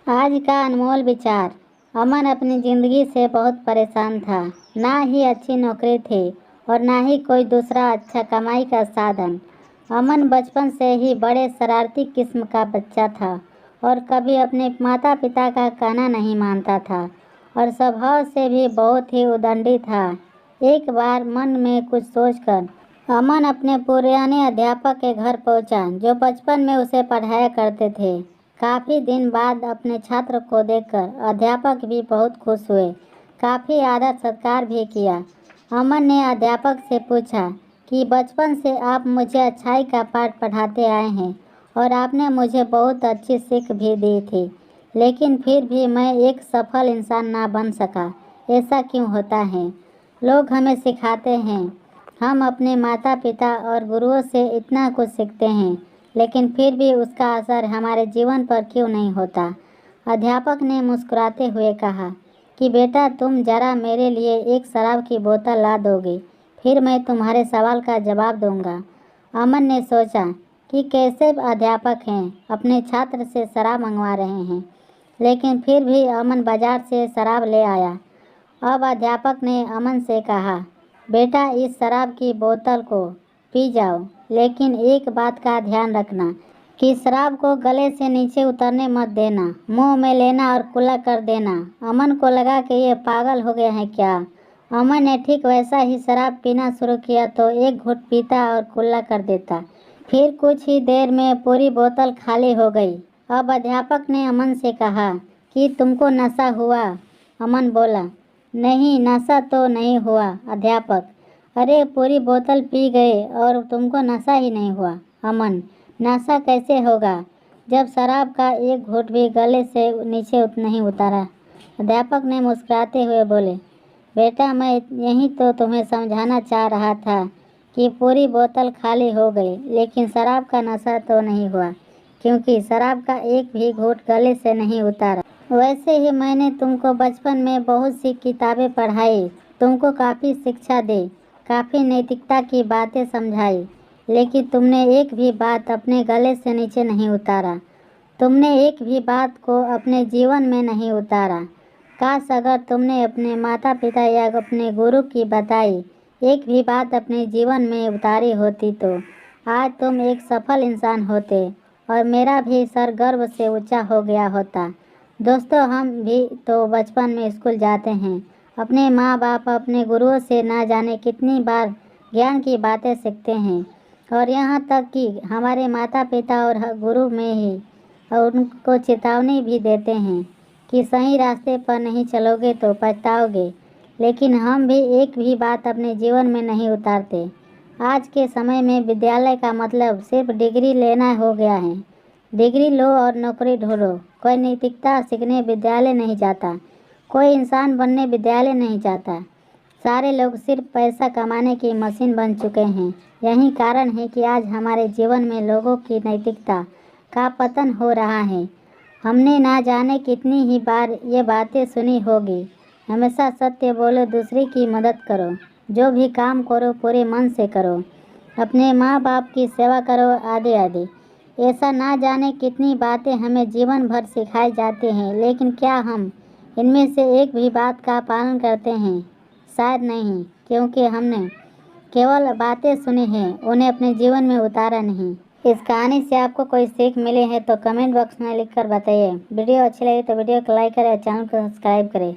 आज का अनमोल विचार। अमन अपनी ज़िंदगी से बहुत परेशान था। ना ही अच्छी नौकरी थी और ना ही कोई दूसरा अच्छा कमाई का साधन। अमन बचपन से ही बड़े शरारती किस्म का बच्चा था और कभी अपने माता पिता का कहना नहीं मानता था और स्वभाव से भी बहुत ही उद्दंडी था। एक बार मन में कुछ सोचकर अमन अपने पुराने अध्यापक के घर पहुंचा, जो बचपन में उसे पढ़ाया करते थे। काफ़ी दिन बाद अपने छात्र को देखकर अध्यापक भी बहुत खुश हुए। काफ़ी आदर सत्कार भी किया। अमन ने अध्यापक से पूछा कि बचपन से आप मुझे अच्छाई का पाठ पढ़ाते आए हैं और आपने मुझे बहुत अच्छी सीख भी दी थी, लेकिन फिर भी मैं एक सफल इंसान ना बन सका। ऐसा क्यों होता है? लोग हमें सिखाते हैं, हम अपने माता पिता और गुरुओं से इतना कुछ सीखते हैं, लेकिन फिर भी उसका असर हमारे जीवन पर क्यों नहीं होता? अध्यापक ने मुस्कुराते हुए कहा कि बेटा, तुम जरा मेरे लिए एक शराब की बोतल ला दोगे, फिर मैं तुम्हारे सवाल का जवाब दूंगा। अमन ने सोचा कि कैसे अध्यापक हैं, अपने छात्र से शराब मंगवा रहे हैं, लेकिन फिर भी अमन बाजार से शराब ले आया। अब अध्यापक ने अमन से कहा, बेटा, इस शराब की बोतल को पी जाओ, लेकिन एक बात का ध्यान रखना कि शराब को गले से नीचे उतरने मत देना, मुंह में लेना और कुल्ला कर देना। अमन को लगा कि ये पागल हो गया है क्या। अमन ने ठीक वैसा ही शराब पीना शुरू किया तो एक घूंट पीता और कुल्ला कर देता। फिर कुछ ही देर में पूरी बोतल खाली हो गई। अब अध्यापक ने अमन से कहा कि तुमको नशा हुआ? अमन बोला, नहीं, नशा तो नहीं हुआ अध्यापक। अरे, पूरी बोतल पी गए और तुमको नशा ही नहीं हुआ? अमन, नशा कैसे होगा जब शराब का एक घूंट भी गले से नीचे नहीं उतारा? अध्यापक ने मुस्कुराते हुए बोले, बेटा, मैं यही तो तुम्हें समझाना चाह रहा था कि पूरी बोतल खाली हो गई, लेकिन शराब का नशा तो नहीं हुआ, क्योंकि शराब का एक भी घूंट गले से नहीं उतारा। वैसे ही मैंने तुमको बचपन में बहुत सी किताबें पढ़ाई, तुमको काफ़ी शिक्षा दी, काफ़ी नैतिकता की बातें समझाई, लेकिन तुमने एक भी बात अपने गले से नीचे नहीं उतारा। तुमने एक भी बात को अपने जीवन में नहीं उतारा। काश अगर तुमने अपने माता पिता या अपने गुरु की बताई एक भी बात अपने जीवन में उतारी होती तो आज तुम एक सफल इंसान होते और मेरा भी सर गर्व से ऊंचा हो गया होता। दोस्तों, हम भी तो बचपन में स्कूल जाते हैं, अपने माँ बाप, अपने गुरुओं से ना जाने कितनी बार ज्ञान की बातें सीखते हैं और यहाँ तक कि हमारे माता पिता और गुरु में ही और उनको चेतावनी भी देते हैं कि सही रास्ते पर नहीं चलोगे तो पछताओगे, लेकिन हम भी एक भी बात अपने जीवन में नहीं उतारते। आज के समय में विद्यालय का मतलब सिर्फ डिग्री लेना हो गया है। डिग्री लो और नौकरी ढूंढो। कोई नैतिकता सीखने विद्यालय नहीं जाता, कोई इंसान बनने विद्यालय नहीं जाता। सारे लोग सिर्फ पैसा कमाने की मशीन बन चुके हैं। यही कारण है कि आज हमारे जीवन में लोगों की नैतिकता का पतन हो रहा है। हमने ना जाने कितनी ही बार ये बातें सुनी होगी, हमेशा सत्य बोलो, दूसरे की मदद करो, जो भी काम करो पूरे मन से करो, अपने माँ बाप की सेवा करो, आदि आदि। ऐसा ना जाने कितनी बातें हमें जीवन भर सिखाई जाती हैं, लेकिन क्या हम इनमें से एक भी बात का पालन करते हैं? शायद नहीं, क्योंकि हमने केवल बातें सुनी हैं, उन्हें अपने जीवन में उतारा नहीं। इस कहानी से आपको कोई सीख मिली है तो कमेंट बॉक्स में लिखकर बताइए। वीडियो अच्छी लगी तो वीडियो को लाइक करें और चैनल को सब्सक्राइब करें।